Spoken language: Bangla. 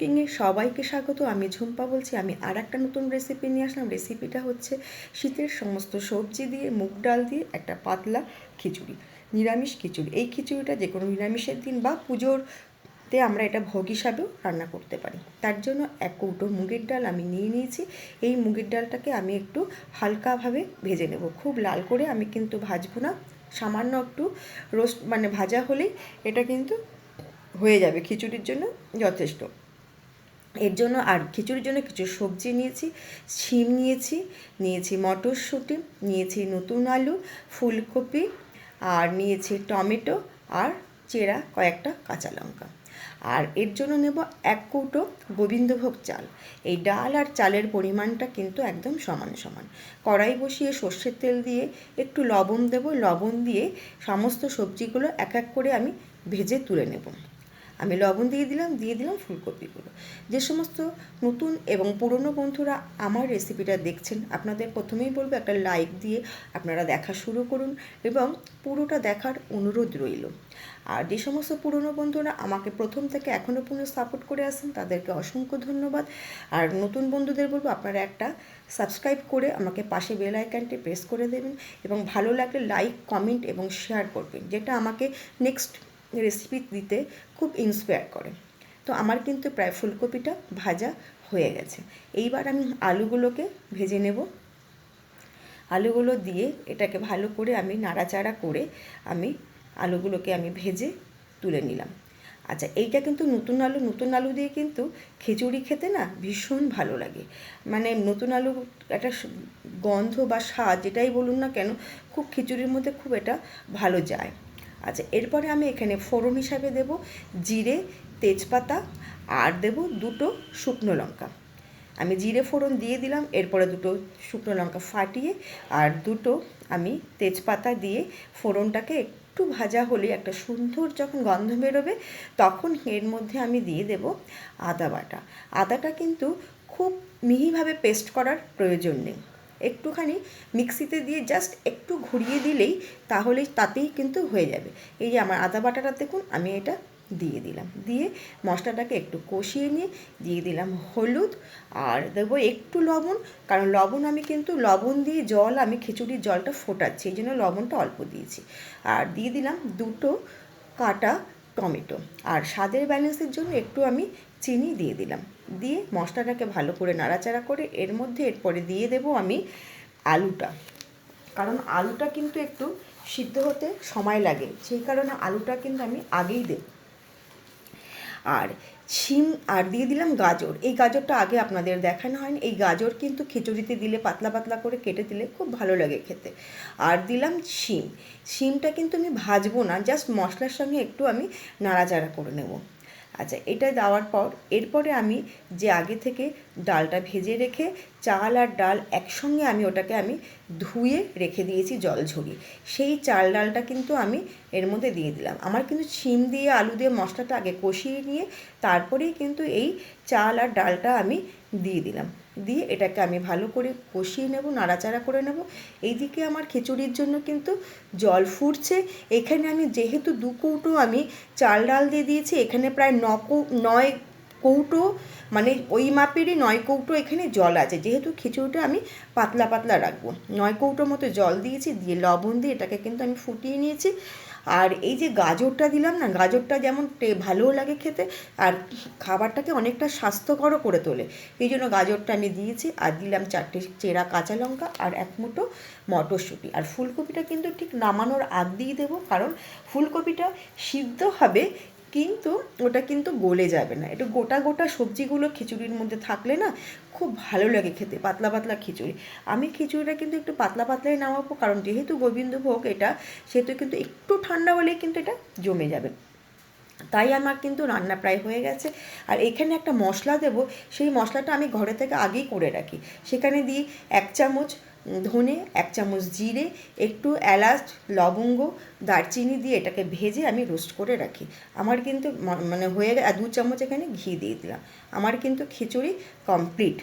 কুকিংয়ে সবাইকে স্বাগত। আমি ঝুম্পা বলছি। আমি আর একটা নতুন রেসিপি নিয়ে আসলাম। রেসিপিটা হচ্ছে শীতের সমস্ত সবজি দিয়ে মুগ ডাল দিয়ে একটা পাতলা খিচুড়ি, নিরামিষ খিচুড়ি। এই খিচুড়িটা যে কোনো নিরামিষের দিন বা পুজোরতে আমরা এটা ভোগ হিসাবেও রান্না করতে পারি। তার জন্য এক কৌটো মুগের ডাল আমি নিয়ে নিয়েছি। এই মুগের ডালটাকে আমি একটু হালকাভাবে ভেজে নেব। খুব লাল করে আমি কিন্তু ভাজবো না, সামান্য একটু রোস্ট ভাজা হলেই এটা কিন্তু হয়ে যাবে, খিচুড়ির জন্য যথেষ্ট। এর জন্য আর খিচুড়ির জন্য কিছু সবজি নিয়েছি। শিম নিয়েছি মটরশুঁটি, নিয়েছি নতুন আলু, ফুলকপি, আর নিয়েছি টমেটো আর চেরা কয়েকটা কাঁচা লঙ্কা। আর এর জন্য নেব এক কৌটো গোবিন্দভোগ চাল। এই ডাল আর চালের পরিমাণটা কিন্তু একদম সমান সমান। কড়াই বসিয়ে সর্ষের তেল দিয়ে একটু লবণ দেব। লবণ দিয়ে সমস্ত সবজিগুলো এক এক করে আমি ভেজে তুলে নেব। আমি লবণ দিয়ে দিলাম ফুলকপিগুলো। যে সমস্ত নতুন এবং পুরনো বন্ধুরা আমার রেসিপিটা দেখছেন, আপনাদের প্রথমেই বলবো একটা লাইক দিয়ে আপনারা দেখা শুরু করুন এবং পুরোটা দেখার অনুরোধ রইল। আর যে সমস্ত পুরনো বন্ধুরা আমাকে প্রথম থেকে এখনও পর্যন্ত সাপোর্ট করে আসেন, তাদেরকে অসংখ্য ধন্যবাদ। আর নতুন বন্ধুদের বলবো আপনারা একটা সাবস্ক্রাইব করে আমাকে পাশে বেল আইকনটি প্রেস করে দেবেন এবং ভালো লাগলে লাইক, কমেন্ট এবং শেয়ার করবেন, যেটা আমাকে নেক্সট রেসিপি দিতে খুব ইন্সপায়ার করে। তো আমার কিন্তু প্রায় ফুলকপিটা ভাজা হয়ে গেছে। এইবার আমি আলুগুলোকে ভেজে নেব। আলুগুলো দিয়ে এটাকে ভালো করে আমি নাড়াচাড়া করে আলুগুলোকে আমি ভেজে তুলে নিলাম। আচ্ছা, এইটা কিন্তু নতুন আলু দিয়ে কিন্তু খিচুড়ি খেতে না ভীষণ ভালো লাগে। নতুন আলু একটা গন্ধ বা স্বাদ যেটাই বলুন না কেন, খুব খিচুড়ির মধ্যে খুব এটা ভালো যায়। আচ্ছা, এরপরে আমি এখানে ফোড়ন হিসাবে দেব জিরে, তেজপাতা আর দেব দুটো শুকনো লঙ্কা। আমি জিরে ফোড়ন দিয়ে দিলাম, এরপরে দুটো শুকনো লঙ্কা ফাটিয়ে আর দুটো আমি তেজপাতা দিয়ে ফোড়নটাকে একটু ভাজা হলে একটা সুন্দর যখন গন্ধ বেরোবে, তখন এর মধ্যে আমি দিয়ে দেব আদা বাটা। আদাটা কিন্তু খুব মিহিভাবে পেস্ট করার প্রয়োজন নেই, একটুখানি মিক্সিতে দিয়ে জাস্ট একটু ঘুরিয়ে দিলেই তাতেই কিন্তু হয়ে যাবে। এই যে আমার আদা বাটাটা দেখুন, আমি এটা দিয়ে দিলাম। দিয়ে মশলাটাকে একটু কষিয়ে নিয়ে দিয়ে দিলাম হলুদ আর দেবো একটু লবণ, কারণ আমি কিন্তু লবণ দিয়ে আমি খিচুড়ির জলটা ফোটাচ্ছি, এই জন্য লবণটা অল্প দিয়েছি। আর দিয়ে দিলাম দুটো কাটা টমেটো, আর স্বাদের ব্যালেন্সের জন্য একটু আমি চিনি দিয়ে দিলাম। দিয়ে মশলাটাকে ভালো করে নাড়াচাড়া করে এরপরে দিয়ে দেবো আমি আলুটা, কারণ আলুটা কিন্তু একটু সিদ্ধ হতে সময় লাগে, সেই কারণে আলুটা কিন্তু আমি আগেই দেব। আর শিম আর দিয়ে দিলাম গাজর। এই গাজরটা আগে আপনাদের দেখানো হয়নি। এই গাজর কিন্তু খিচুড়িতে দিলে পাতলা পাতলা করে কেটে দিলে খুব ভালো লাগে খেতে। আর দিলাম শিমটা কিন্তু আমি ভাজবো না, জাস্ট মশলার সঙ্গে একটু আমি নাড়াচাড়া করে নেব। আচ্ছা, এটা দেওয়ার পর এরপরে আমি যে আগে থেকে ডালটা ভেজে রেখে চাল আর ডাল একসঙ্গে ওটাকে ধুয়ে রেখে দিয়েছি জল ঝরিয়ে, সেই চাল ডালটা কিন্তু আমি এর মধ্যে দিয়ে দিলাম। আমার কিন্তু শিম দিয়ে আলু দিয়ে মশলাটা আগে কষিয়ে নিয়ে তারপরেই কিন্তু এই চাল আর ডালটা আমি দিয়ে দিলাম। দিয়ে এটাকে আমি ভালো করে কষিয়ে নেব, নাড়াচাড়া করে নেব। এইদিকে আমার খিচুড়ির জন্য কিন্তু জল ফুটছে। এখানে আমি যেহেতু 2 কৌটো আমি চাল ডাল দিয়ে দিয়েছি, এখানে প্রায় 9 কৌটো, ওই মাপেরই 9 কৌটো এখানে জল আছে, যেহেতু খিচুড়িটা আমি পাতলা পাতলা রাখবো। 9 কৌটো মতো জল দিয়েছি, দিয়ে লবণ দিয়ে এটাকে কিন্তু আমি ফুটিয়ে নিয়েছি। আর এই যে গাজরটা দিলাম না, গাজরটা যেমন ভালোও লাগে খেতে আর খাবারটাকে অনেকটা স্বাস্থ্যকরও করে তোলে, এই জন্য গাজরটা আমি দিয়েছি। আর দিলাম 4টে চেরা কাঁচা লঙ্কা আর 1 মুঠো মটরশুঁটি। আর ফুলকপিটা কিন্তু ঠিক নামানোর আগ দিয়ে দেবো, কারণ ফুলকপিটা সিদ্ধ হবে কিন্তু ওটা কিন্তু গলে যাবে না। একটু গোটা গোটা সবজিগুলো খিচুড়ির মধ্যে থাকলে না খুব ভালো লাগে খেতে, পাতলা পাতলা খিচুড়ি। আমি খিচুড়িটা কিন্তু একটু পাতলা পাতলাই নামাবো, কারণ যেহেতু গোবিন্দভোগ এটা, সেহেতু কিন্তু একটু ঠান্ডা হলেই কিন্তু এটা জমে যাবে। তাই আমার কিন্তু রান্না প্রায় হয়ে গেছে। আর এখানে একটা মশলা দেব, সেই মশলাটা আমি ঘরে থেকে আগেই করে রাখি। সেখানে দিই 1 চামচ ধনে, 1 চামচ জিরে, একটু এলাচ, লবঙ্গ, দারচিনি দিয়ে এটাকে ভেজে আমি রোস্ট করে রাখি। আমার কিন্তু হয়ে 2 চামচ এখানে ঘি দিয়ে দিলাম। আমার কিন্তু খিচুড়ি কমপ্লিট।